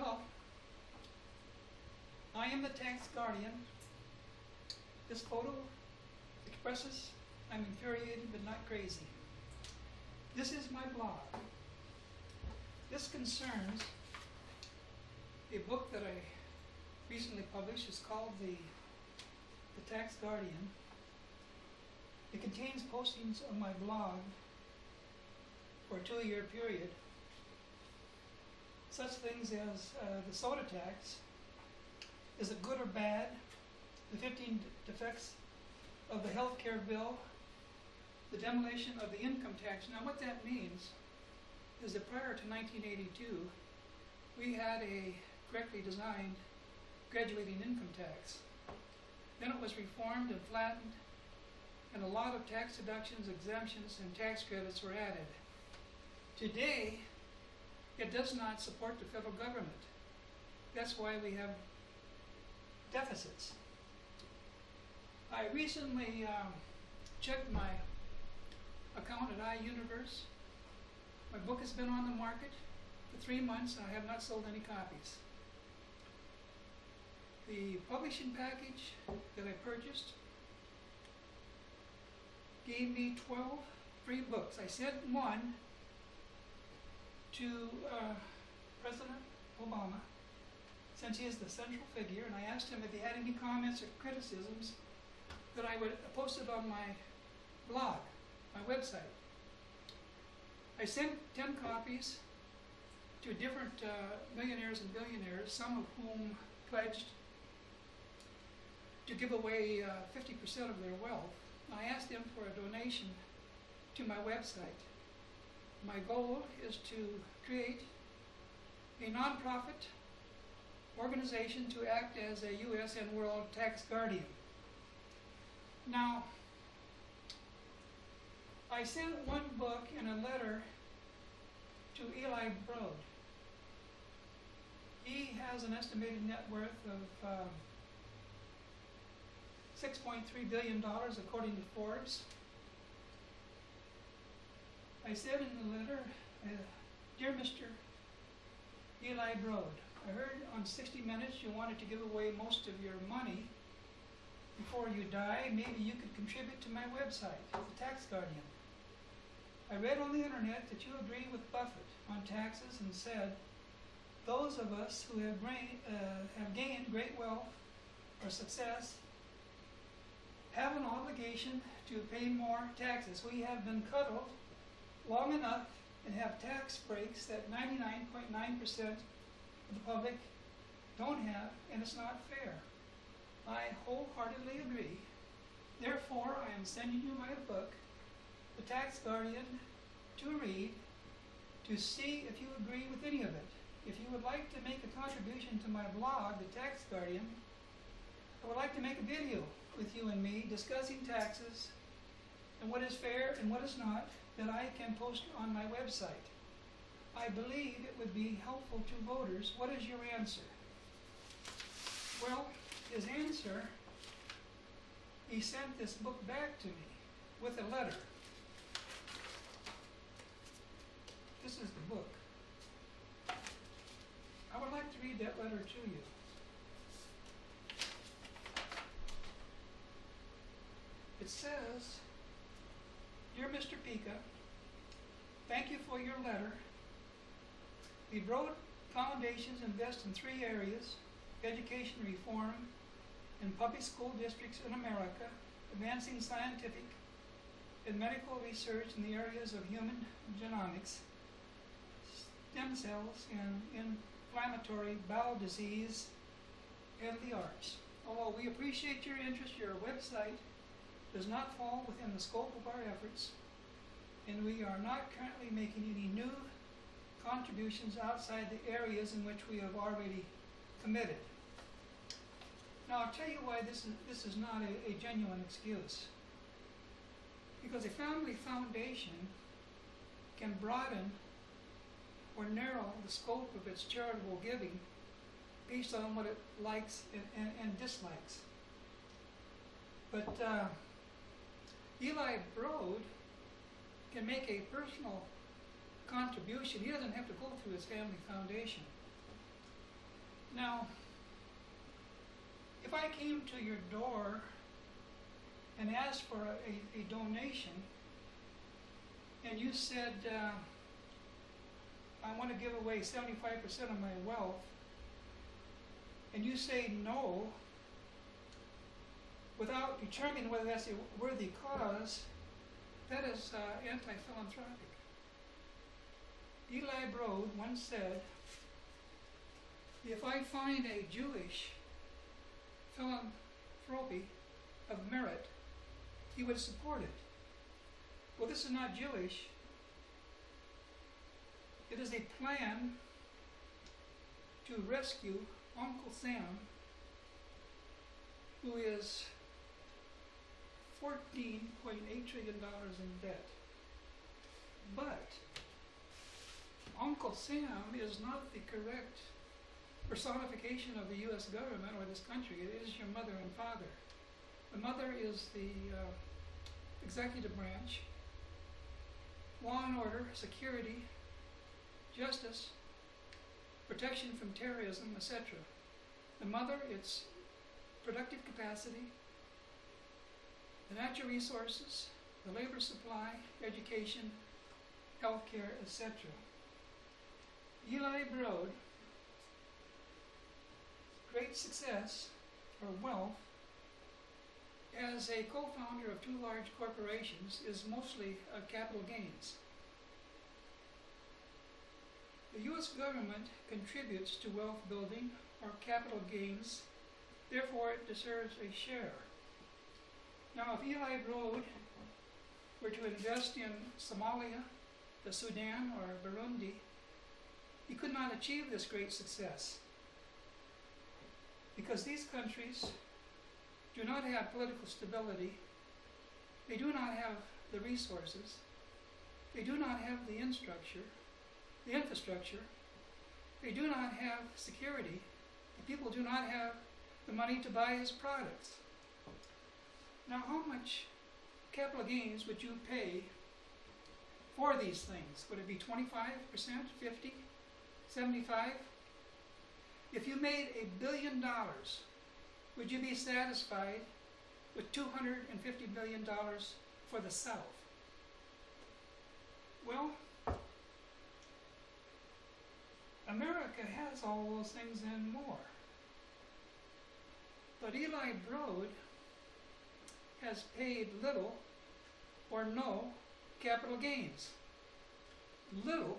Hello, I am the tax guardian. This photo expresses I'm infuriated but not crazy. This is my blog. This concerns a book that I recently published. It's called The Tax Guardian. It contains postings on my blog for a 2-year period. Such things as the soda tax. Is it good or bad? The 15 defects of the health care bill. The demolition of the income tax. Now what that means is that prior to 1982, we had a correctly designed graduating income tax. Then it was reformed and flattened, and a lot of tax deductions, exemptions, and tax credits were added. Today, it does not support the federal government. That's why we have deficits. I recently checked my account at iUniverse. My book has been on the market for 3 months and I have not sold any copies. The publishing package that I purchased gave me 12 free books. I sent one to President Obama, since he is the central figure, and I asked him if he had any comments or criticisms that I would post it on my blog, my website. I sent 10 copies to different millionaires and billionaires, some of whom pledged to give away 50% of their wealth. I asked them for a donation to my website. My goal is to create a nonprofit organization to act as a U.S. and world tax guardian. Now, I sent one book and a letter to Eli Broad. He has an estimated net worth of $6.3 billion according to Forbes. I said in the letter, Dear Mr. Eli Broad, I heard on 60 Minutes you wanted to give away most of your money before you die. Maybe you could contribute to my website, The Tax Guardian. I read on the internet that you agree with Buffett on taxes and said, those of us who have gained great wealth or success have an obligation to pay more taxes. We have been cuddled long enough and have tax breaks that 99.9% of the public don't have, and it's not fair. I wholeheartedly agree. Therefore, I am sending you my book, The Tax Guardian, to read, to see if you agree with any of it. If you would like to make a contribution to my blog, The Tax Guardian, I would like to make a video with you and me discussing taxes and what is fair and what is not that I can post on my website. I believe it would be helpful to voters. What is your answer? Well, his answer, he sent this book back to me with a letter. This is the book. I would like to read that letter to you. It says, Dear Mr. Picca, thank you for your letter. The Broad Foundations invest in 3 areas: education reform in public school districts in America, advancing scientific and medical research in the areas of human genomics, stem cells, and inflammatory bowel disease, and the arts. Although we appreciate your interest, your website does not fall within the scope of our efforts, and we are not currently making any new contributions outside the areas in which we have already committed. Now I'll tell you why this is not a genuine excuse. Because a family foundation can broaden or narrow the scope of its charitable giving based on what it likes and dislikes. But Eli Broad can make a personal contribution. He doesn't have to go through his family foundation. Now, if I came to your door and asked for a donation, and you said, I want to give away 75% of my wealth, and you say no, without determining whether that's a worthy cause, that is anti-philanthropic. Eli Broad once said, if I find a Jewish philanthropy of merit, he would support it. Well, this is not Jewish. It is a plan to rescue Uncle Sam, who is $14.8 trillion in debt. But Uncle Sam is not the correct personification of the U.S. government or this country. It is your mother and father. The mother is the executive branch, law and order, security, justice, protection from terrorism, etc. The mother, it's productive capacity, the natural resources, the labor supply, education, healthcare, etc. Eli Broad, great success or wealth as a co-founder of two large corporations is mostly capital gains. The U.S. government contributes to wealth building or capital gains, therefore it deserves a share. Now, if Eli Broad were to invest in Somalia, the Sudan, or Burundi, he could not achieve this great success because these countries do not have political stability, they do not have the resources, they do not have the infrastructure, they do not have security, the people do not have the money to buy his products. Now, how much capital gains would you pay for these things? Would it be 25%, 50, 75? If you made $1 billion, would you be satisfied with $250 million for the South? Well, America has all those things and more. But Eli Broad has paid little or no capital gains. Little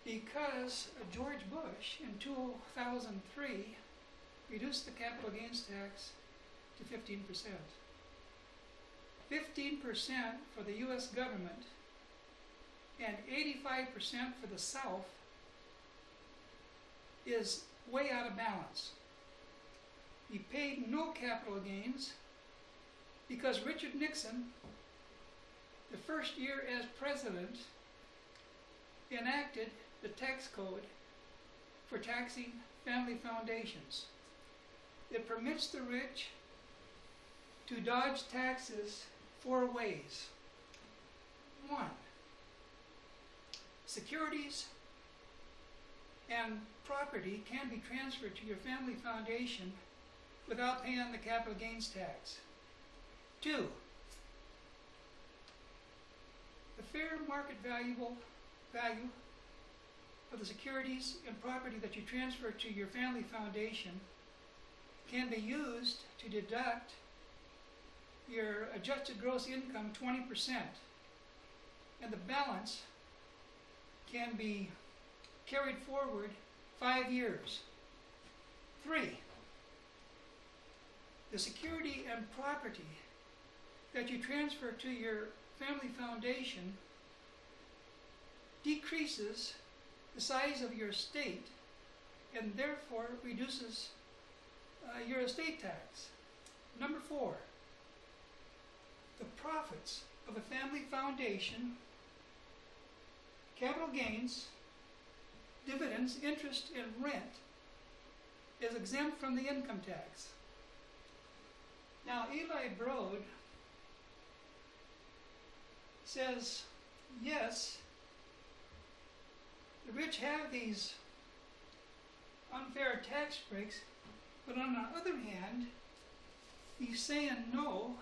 because George Bush in 2003 reduced the capital gains tax to 15%. 15% for the U.S. government and 85% for the South is way out of balance. He paid no capital gains because Richard Nixon, the first year as president, enacted the tax code for taxing family foundations. It permits the rich to dodge taxes 4 ways. 1, securities and property can be transferred to your family foundation without paying the capital gains tax. 2, the fair market value of the securities and property that you transfer to your family foundation can be used to deduct your adjusted gross income 20%, and the balance can be carried forward 5 years. 3, the security and property that you transfer to your family foundation decreases the size of your estate and therefore reduces your estate tax. Number 4, the profits of a family foundation, capital gains, dividends, interest, and rent is exempt from the income tax. Now, Eli Broad says, yes, the rich have these unfair tax breaks, but on the other hand, he's saying no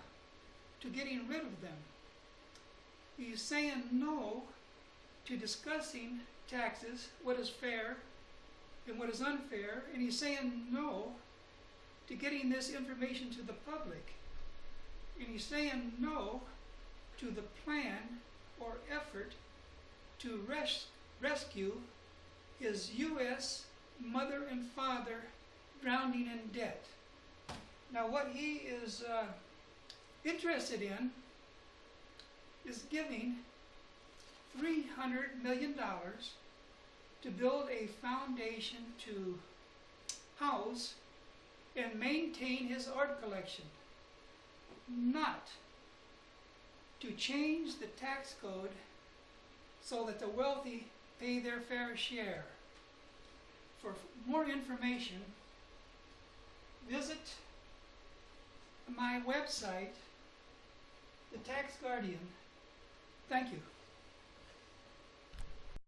to getting rid of them. He's saying no to discussing taxes, what is fair and what is unfair, and he's saying no to getting this information to the public. And he's saying no to the plan or effort to rescue his U.S. mother and father drowning in debt. Now what he is interested in is giving $300 million to build a foundation to house and maintain his art collection, not to change the tax code so that the wealthy pay their fair share. For more information, visit my website, The Tax Guardian. Thank you.